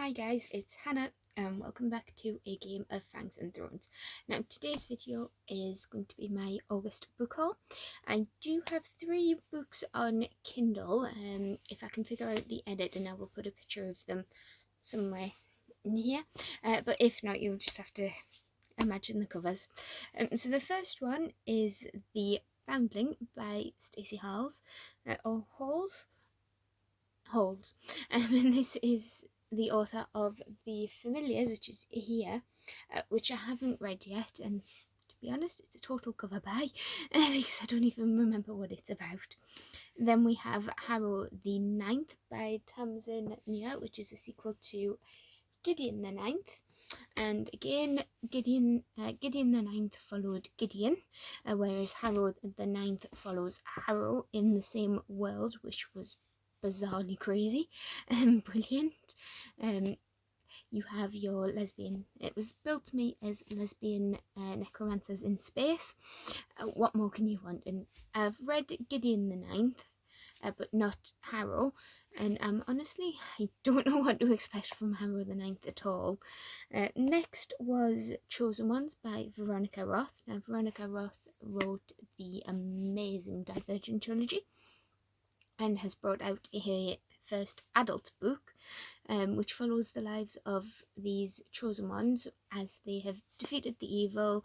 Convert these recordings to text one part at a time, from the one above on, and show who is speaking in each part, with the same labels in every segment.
Speaker 1: Hi guys, it's Hannah and welcome back to a game of Fangs and Thrones. Now today's video is going to be my August book haul. I do have 3 books on Kindle. If I can figure out the edit, and I will put a picture of them somewhere in here. But if not, you'll just have to imagine the covers. So the first one is The Foundling by Stacey Halls, or Halls. And this is the author of The Familiars, which is here, which I haven't read yet, and to be honest, it's a total cover buy because I don't even remember what it's about. Then we have Harrow the Ninth by Tamsin Muir, which is a sequel to Gideon the Ninth. And again, Gideon the Ninth followed Gideon, whereas Harrow the Ninth follows Harrow in the same world, which was bizarrely crazy and brilliant. You have your lesbian, it was built to me as lesbian necromancers in space. What more can you want? And I've read Gideon the Ninth, but not Harrow, and honestly I don't know what to expect from Harrow the Ninth at all. Next was Chosen Ones by Veronica Roth. Now Veronica Roth wrote the amazing Divergent trilogy and has brought out her first adult book, which follows the lives of these chosen ones as they have defeated the evil,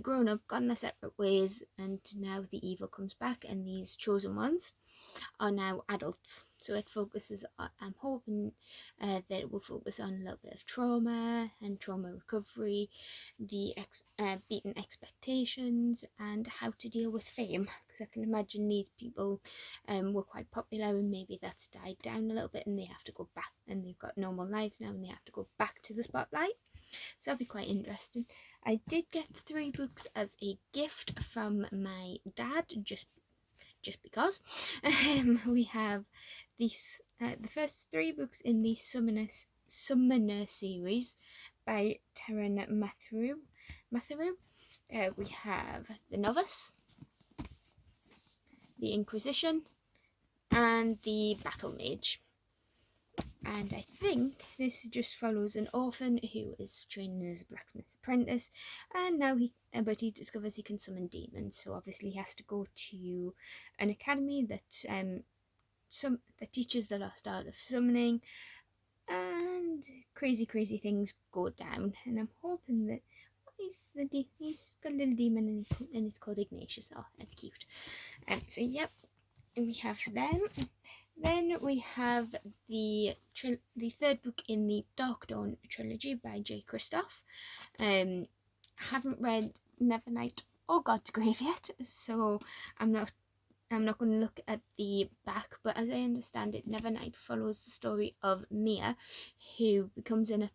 Speaker 1: grown up, gone their separate ways, and now the evil comes back and these chosen ones are now adults. So it focuses on, I'm hoping that it will focus on a little bit of trauma and trauma recovery, the beaten expectations, and how to deal with fame, because I can imagine these people were quite popular and maybe that's died down a little bit and they have to go back, and they've got normal lives now and they have to go back to the spotlight. So that'll be quite interesting. I did get 3 books as a gift from my dad, just because. We have these the first 3 books in the Summoner series by Taryn Matheru. We have The Novice, The Inquisition, and The Battle Mage. And I think this just follows an orphan who is training as a blacksmith's apprentice, and now he discovers he can summon demons. So obviously he has to go to an academy that that teaches the lost art of summoning, and crazy things go down. And I'm hoping that he's got a little demon and it's called Ignatius. Oh, that's cute. So yep, and we have them. Then we have the 3rd book in the Dark Dawn trilogy by J. Kristoff. I haven't read Nevernight or God to Grave yet, so I'm not going to look at the back, but as I understand it, Nevernight follows the story of Mia, who becomes an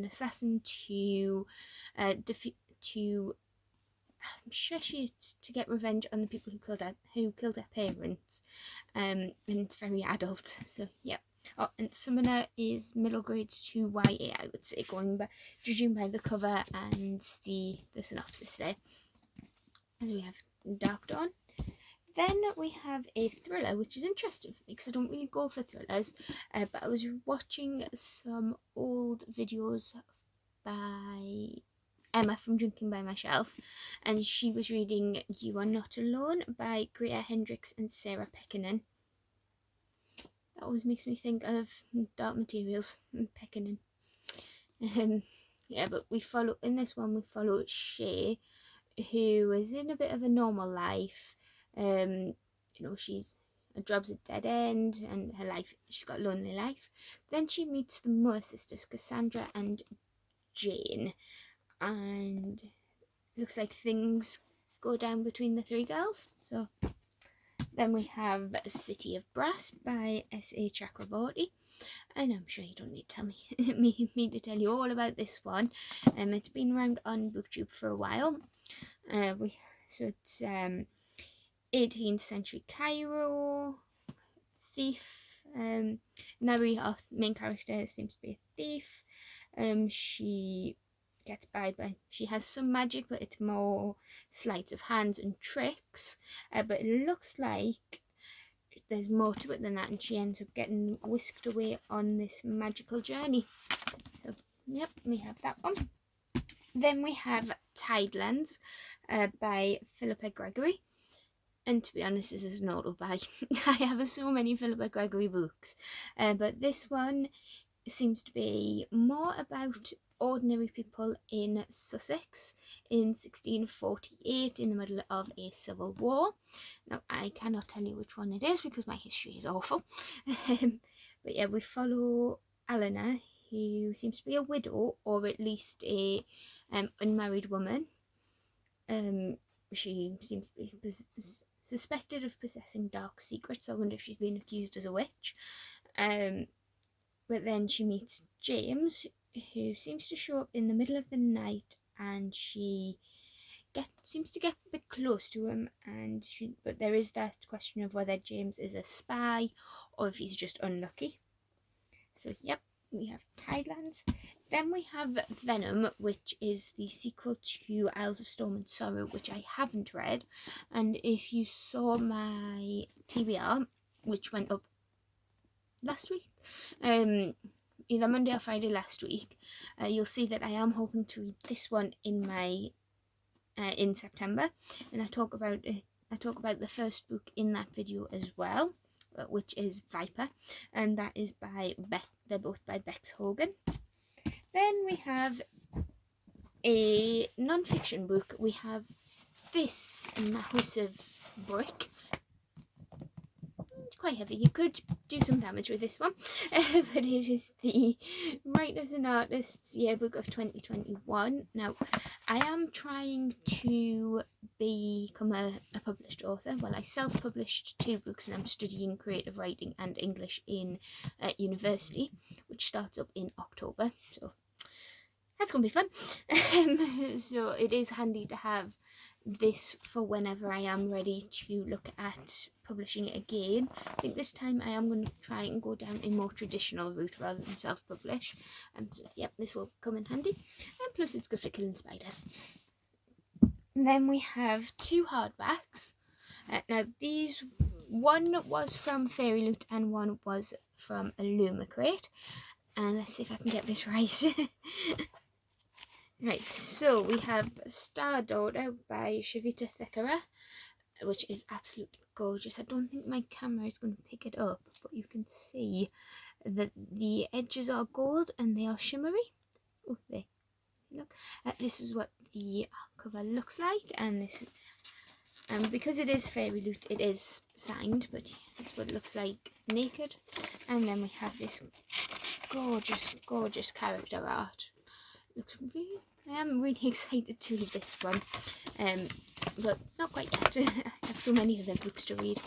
Speaker 1: assassin to I'm sure she's to get revenge on the people who killed her parents, and it's very adult. So yeah. Oh, and Summoner is middle grade to YA, I would say, judging by the cover and the synopsis there. As we have Dark Dawn. Then we have a thriller, which is interesting for me because I don't really go for thrillers, but I was watching some old videos by Emma from Drinking by My Shelf, and she was reading You Are Not Alone by Greta Hendricks and Sarah Pekkanen. That always makes me think of Dark Materials and Pekkanen. Yeah, but in this one we follow Shay, who is in a bit of a normal life. Her job's a dead end, and she's got a lonely life. Then she meets the Moore sisters, Cassandra and Jane, and it looks like things go down between the 3 girls. So then we have City of Brass by S.A. Chakraborty, and I'm sure you don't need to tell me to tell you all about this one. It's been around on BookTube for a while. It's 18th century Cairo, thief. Nari, our main character, seems to be a thief. She gets she has some magic, but it's more sleights of hands and tricks. But it looks like there's more to it than that, and she ends up getting whisked away on this magical journey. So yep, we have that one. Then we have Tidelands by Philippa Gregory. And to be honest, this is an auto-buy. I have so many Philippa Gregory books. But this one seems to be more about ordinary people in Sussex in 1648 in the middle of a civil war. Now, I cannot tell you which one it is because my history is awful. But yeah, we follow Eleanor, who seems to be a widow, or at least a unmarried woman. She seems to be suspected of possessing dark secrets. I wonder if she's been accused as a witch. But then she meets James, who seems to show up in the middle of the night, and she seems to get a bit close to him. But there is that question of whether James is a spy or if he's just unlucky. So yep, we have Tidelands. Then we have Venom, which is the sequel to Isles of Storm and Sorrow, which I haven't read. And if you saw my TBR, which went up last week, either Monday or Friday last week, you'll see that I am hoping to read this one in September, and I talk about the first book in that video as well, which is Viper, and that is by they're both by Bex Hogan. Then we have a non-fiction book. We have this massive brick. It's quite heavy. You could do some damage with this one, but it is the Writers and Artists Yearbook of 2021. Now, I am trying to become a published author. Well, I self-published 2 books, and I'm studying creative writing and English in university, which starts up in October. So that's going to be fun. So it is handy to have this for whenever I am ready to look at publishing it again. I think this time I am going to try and go down a more traditional route rather than self-publish. And so, yep, this will come in handy. And plus it's good for killing spiders. And then we have 2 hardbacks. Now these, one was from Fairy Loot and one was from Illumicrate. And let's see if I can get this right. Right, so we have Star Daughter by Shavita Thekara, which is absolutely gorgeous. I don't think my camera is going to pick it up, but you can see that the edges are gold and they are shimmery. Oh, there. Look, this is what the cover looks like, and this, because it is Fairy Loot, it is signed, but that's what it looks like naked. And then we have this gorgeous, gorgeous character art. Looks really, I am really excited to read this one, but not quite yet. I have so many other books to read,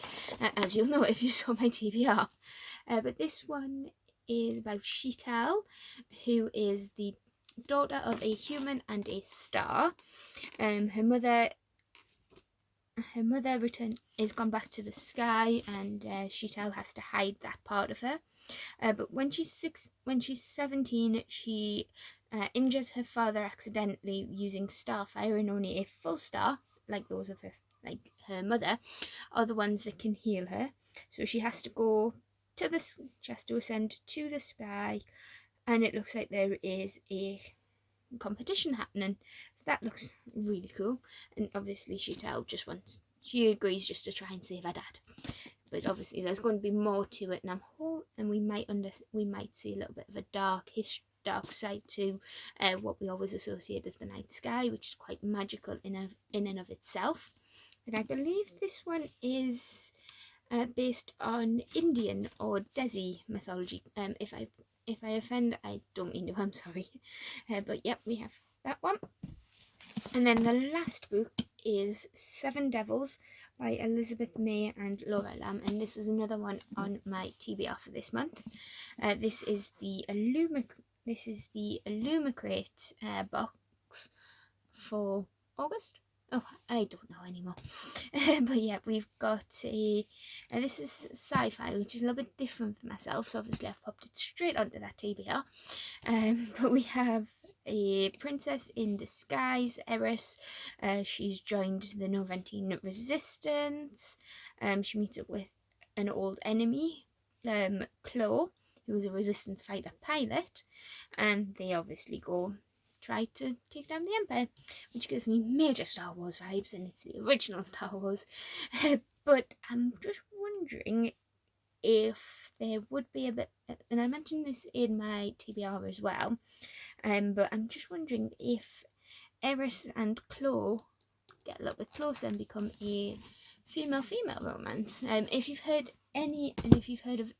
Speaker 1: as you'll know if you saw my TBR. But this one is about Sheetal, who is the daughter of a human and a star. Her mother is gone back to the sky, and Sheetal has to hide that part of her. But when she's 17, she injures her father accidentally using starfire, and only a full star, like those of her mother, are the ones that can heal her. So she has to go to she has to ascend to the sky, and it looks like there is a competition happening. So that looks really cool. And obviously she agrees just to try and save her dad. But obviously there's going to be more to it, and we might see a little bit of a dark side to what we always associate as the night sky, which is quite magical in and of itself. And I believe this one is based on Indian or Desi mythology. If I offend, I don't mean to. I'm sorry. But yep, we have that one. And then the last book is 7 Devils by Elizabeth May and Laura Lamb, and this is another one on my TBR for this month. This is the Illumicrate box for August. Oh, I don't know anymore. But yeah, we've got this is sci-fi, which is a little bit different for myself, so obviously I've popped it straight onto that TBR. But we have a princess in disguise, Eris. She's joined the Noventine resistance. She meets up with an old enemy, Claw, who was a resistance fighter pilot, and they obviously go try to take down the Empire, which gives me major Star Wars vibes, and it's the original Star Wars. But I'm just wondering if there would be a bit, and I mentioned this in my TBR as well, but I'm just wondering if Eris and Claw get a little bit closer and become a female-female romance. If you've heard of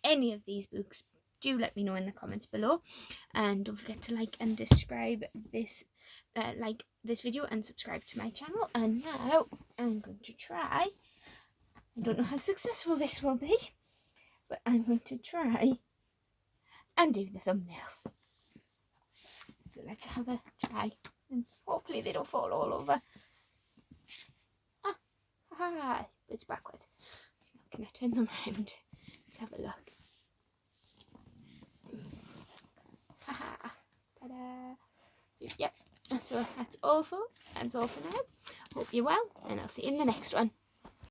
Speaker 1: any of these books, do let me know in the comments below, and don't forget to like and subscribe this video and subscribe to my channel. And now I'm going to try, I don't know how successful this will be, but I'm going to try and do the thumbnail. So let's have a try, and hopefully they don't fall all over. It's backwards. Can I turn them around? Let's have a look. Ta-da! Yep. So that's all for now. Hope you're well, and I'll see you in the next one.